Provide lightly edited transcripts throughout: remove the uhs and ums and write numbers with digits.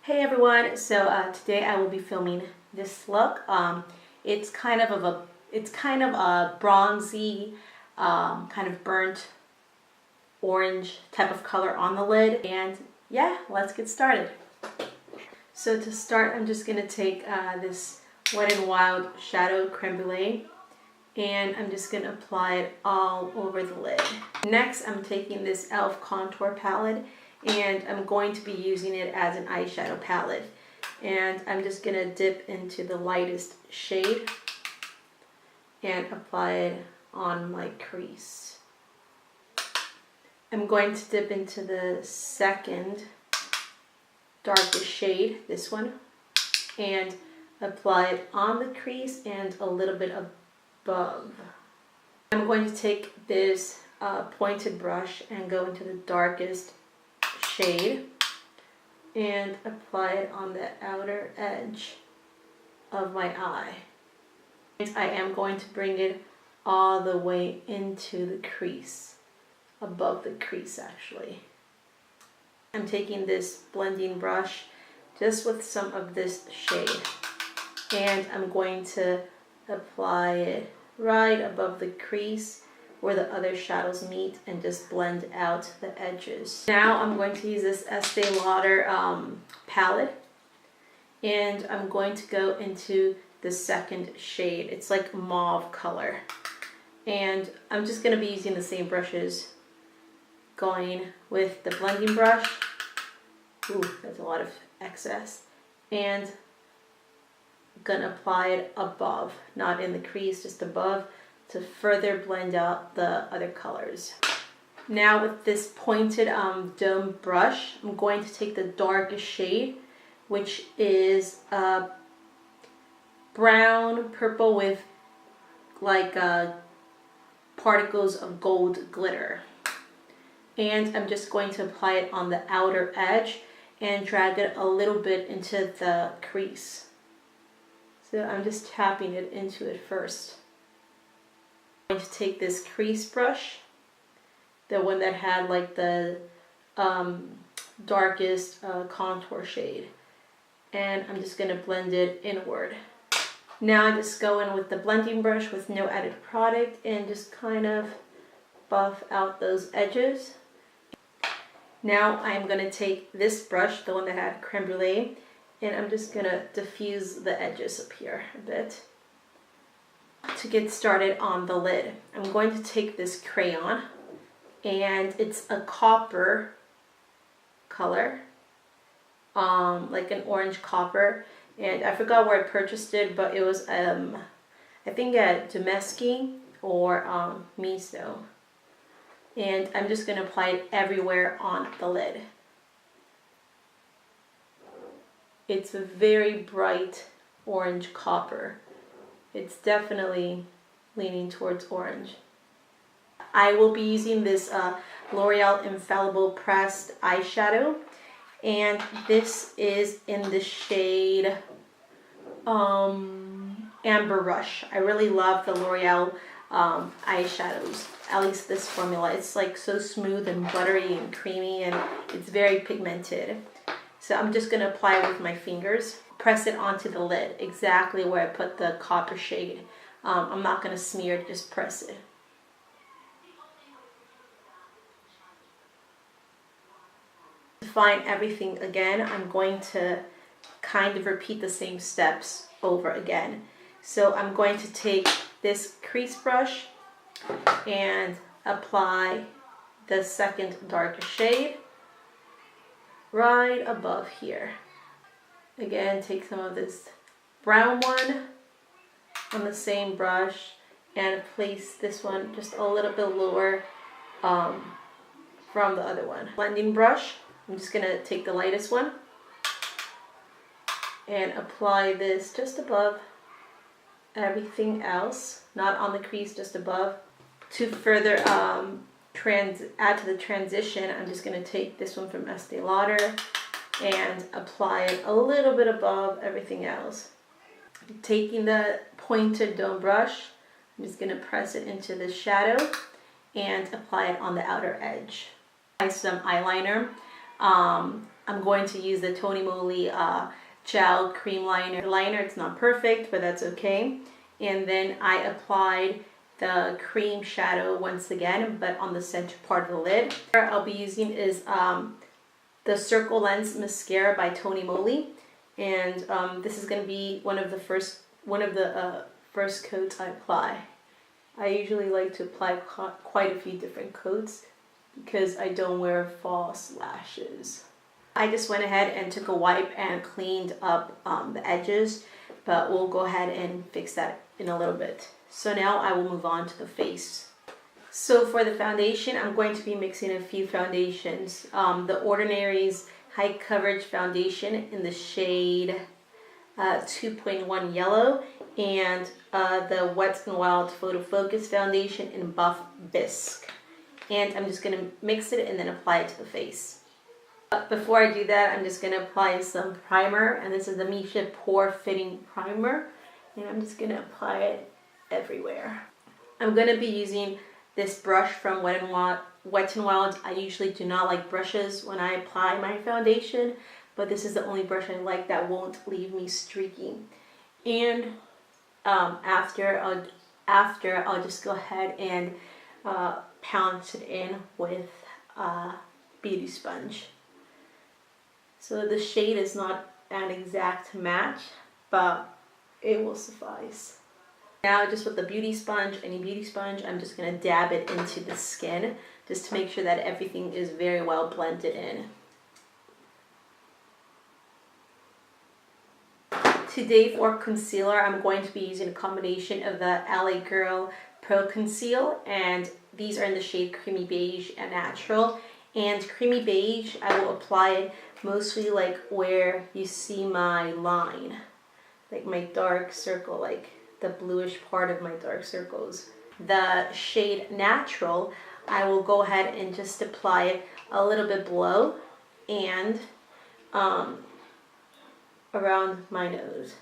Hey everyone, so today I will be filming this look. It's kind of a bronzy, kind of burnt orange type of color on the lid, and yeah, let's get started. So to start, I'm just gonna take this Wet n Wild Shadow Creme Brulee, and I'm just gonna apply it all over the lid. Next, I'm taking this e.l.f. contour palette, and I'm going to be using it as an eyeshadow palette. And I'm just going to dip into the lightest shade and apply it on my crease. I'm going to dip into the second darkest shade, this one, and apply it on the crease and a little bit above. I'm going to take this pointed brush and go into the darkest shade and apply it on the outer edge of my eye. I am going to bring it all the way into the crease, above the crease actually. I'm taking this blending brush just with some of this shade, and I'm going to apply it right above the crease where the other shadows meet and just blend out the edges. Now I'm going to use this Estee Lauder palette, and I'm going to go into the second shade. It's like mauve color, and I'm just going to be using the same brushes, going with the blending brush. Ooh, that's a lot of excess. And I'm going to apply it above, not in the crease, just above, to further blend out the other colors. Now with this pointed dome brush, I'm going to take the darkest shade, which is brown purple with like particles of gold glitter. And I'm just going to apply it on the outer edge and drag it a little bit into the crease. So I'm just tapping it into it first. I'm going to take this crease brush, the one that had like the darkest contour shade, and I'm just going to blend it inward. Now I just go in with the blending brush with no added product and just kind of buff out those edges. Now I'm going to take this brush, the one that had creme brulee, and I'm just going to diffuse the edges up here a bit. To get started on the lid, I'm going to take this crayon, and it's a copper color, like an orange copper, and I forgot where I purchased it, but it was I think at Domesky or Miso, and I'm just going to apply it everywhere on the lid. It's a very bright orange copper. It's definitely leaning towards orange. I will be using this L'Oreal Infallible Pressed Eyeshadow, and this is in the shade Amber Rush. I really love the L'Oreal eyeshadows, at least this formula. It's like so smooth and buttery and creamy, and it's very pigmented. So I'm just going to apply it with my fingers. Press it onto the lid, exactly where I put the copper shade. I'm not going to smear it, just press it. To find everything again, I'm going to kind of repeat the same steps over again. So I'm going to take this crease brush and apply the second darkest shade right above here. Again, take some of this brown one on the same brush and place this one just a little bit lower from the other one. Blending brush, I'm just going to take the lightest one and apply this just above everything else, not on the crease, just above. To further add to the transition, I'm just going to take this one from Estee Lauder and apply it a little bit above everything else. Taking the pointed dome brush, I'm just going to press it into the shadow and apply it on the outer edge. Apply some eyeliner. I'm going to use the Tony Moly Gel Cream Liner. It's not perfect, but that's okay. And then I applied the cream shadow once again, but on the center part of the lid. What I'll be using is the Circle Lens Mascara by Tony Moly. And this is going to be one of the first coats I apply. I usually like to apply quite a few different coats because I don't wear false lashes. I just went ahead and took a wipe and cleaned up the edges, but we'll go ahead and fix that in a little bit. So now I will move on to the face. So for the foundation, I'm going to be mixing a few foundations. The Ordinary's High Coverage Foundation in the shade 2.1 Yellow, and the Wet n Wild Photo Focus Foundation in Buff Bisque. And I'm just going to mix it and then apply it to the face. But before I do that, I'm just going to apply some primer, and this is the Misha Pore Fitting Primer, and I'm just going to apply it everywhere. I'm going to be using this brush from Wet n Wild. I usually do not like brushes when I apply my foundation, but this is the only brush I like that won't leave me streaky. And after I'll just go ahead and pounce it in with a beauty sponge. So the shade is not an exact match, but it will suffice. Now just with the beauty sponge, any beauty sponge, I'm just going to dab it into the skin just to make sure that everything is very well blended in. Today for concealer, I'm going to be using a combination of the LA Girl Pro Conceal, and these are in the shade Creamy Beige and Natural. And Creamy Beige, I will apply it mostly like where you see my line, like my dark circle, like the bluish part of my dark circles. The shade Natural, I will go ahead and just apply it a little bit below and around my nose,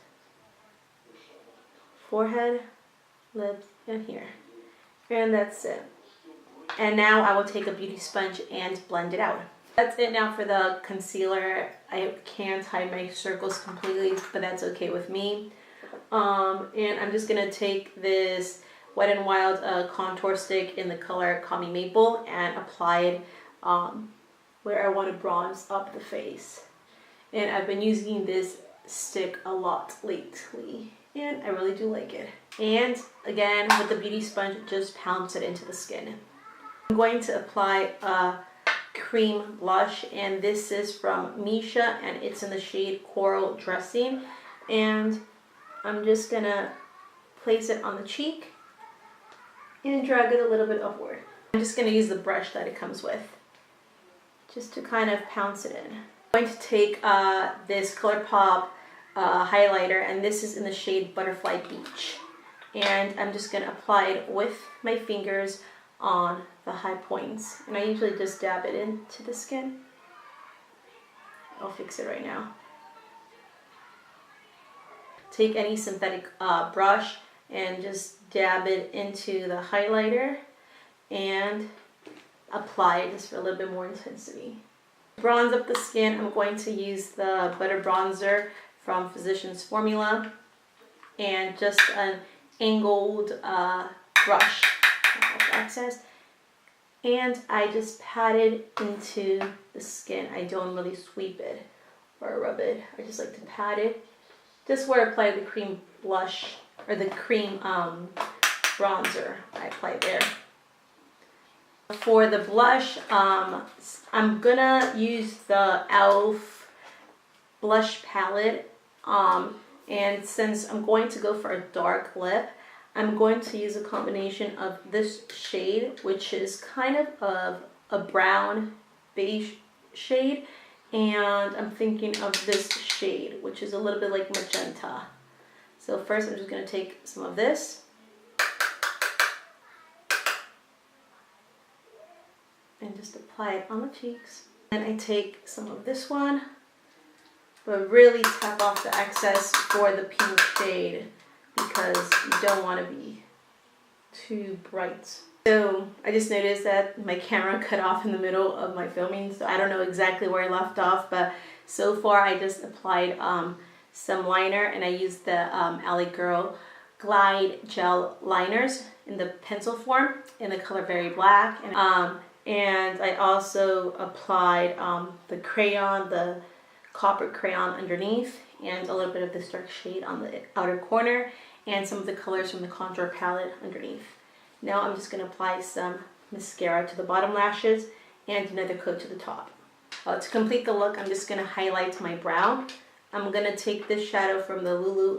forehead, lips, and here. And that's it. And now I will take a beauty sponge and blend it out. That's it now for the concealer. I can't hide my circles completely, but that's okay with me. And I'm just going to take this Wet n Wild contour stick in the color Call Me Maple and apply it where I want to bronze up the face. And I've been using this stick a lot lately, and I really do like it. And again, with the beauty sponge, just pounce it into the skin. I'm going to apply a cream blush, and this is from Misha, and it's in the shade Coral Dressing. And I'm just gonna place it on the cheek and drag it a little bit upward. I'm just gonna use the brush that it comes with just to kind of pounce it in. I'm going to take this ColourPop highlighter, and this is in the shade Butterfly Beach. And I'm just gonna apply it with my fingers on the high points. And I usually just dab it into the skin. I'll fix it right now. Take any synthetic brush and just dab it into the highlighter and apply it just for a little bit more intensity. To bronze up the skin, I'm going to use the Butter Bronzer from Physicians Formula and just an angled brush access, and I just pat it into the skin. I don't really sweep it or rub it. I just like to pat it just where I apply the cream blush or the cream bronzer. I apply there. For the blush, I'm gonna use the e.l.f. blush palette, and since I'm going to go for a dark lip, I'm going to use a combination of this shade, which is kind of a brown beige shade, and I'm thinking of this shade, which is a little bit like magenta. So first I'm just going to take some of this and just apply it on the cheeks. And I take some of this one, but really tap off the excess for the pink shade, because you don't want to be too bright So I just noticed that my camera cut off in the middle of my filming, so I don't know exactly where I left off, but so far I just applied some liner, and I used the Alley Girl Glide Gel liners in the pencil form in the color Very Black. And I also applied the crayon, the copper crayon underneath, and a little bit of this dark shade on the outer corner, and some of the colors from the contour palette underneath. Now I'm just going to apply some mascara to the bottom lashes and another coat to the top. To complete the look, I'm just going to highlight my brow. I'm going to take this shadow from the Lulu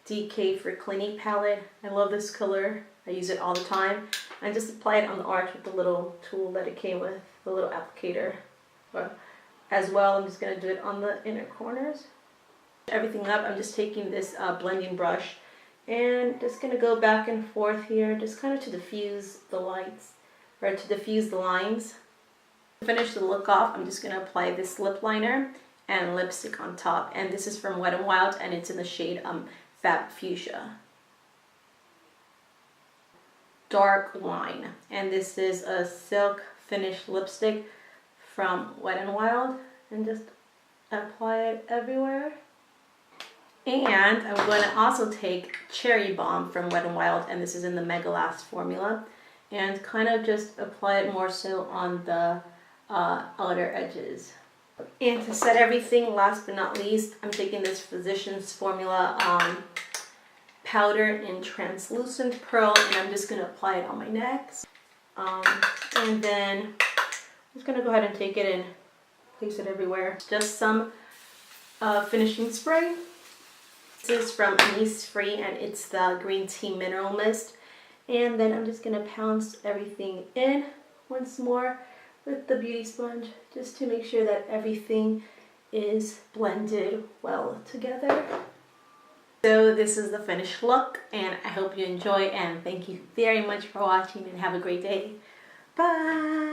DK for Clinique palette. I love this color. I use it all the time. And just apply it on the arch with the little tool that it came with, the little applicator. As well, I'm just going to do it on the inner corners. Everything up, I'm just taking this blending brush and just going to go back and forth here, just kind of to diffuse the lights, or to diffuse the lines. To finish the look off, I'm just going to apply this lip liner and lipstick on top. And this is from Wet n Wild, and it's in the shade Fab Fuchsia. Dark Wine. And this is a silk finish lipstick from Wet n Wild. And just apply it everywhere. And I'm going to also take Cherry Bomb from Wet n Wild, and this is in the Mega Last formula, and kind of just apply it more so on the outer edges. And to set everything, last but not least, I'm taking this Physicians Formula powder in Translucent Pearl, and I'm just going to apply it on my neck. And then I'm just going to go ahead and take it and place it everywhere. Just some finishing spray. This is from Innisfree, and it's the Green Tea Mineral Mist. And then I'm just going to pounce everything in once more with the beauty sponge, just to make sure that everything is blended well together. So this is the finished look, and I hope you enjoy, and thank you very much for watching, and have a great day. Bye!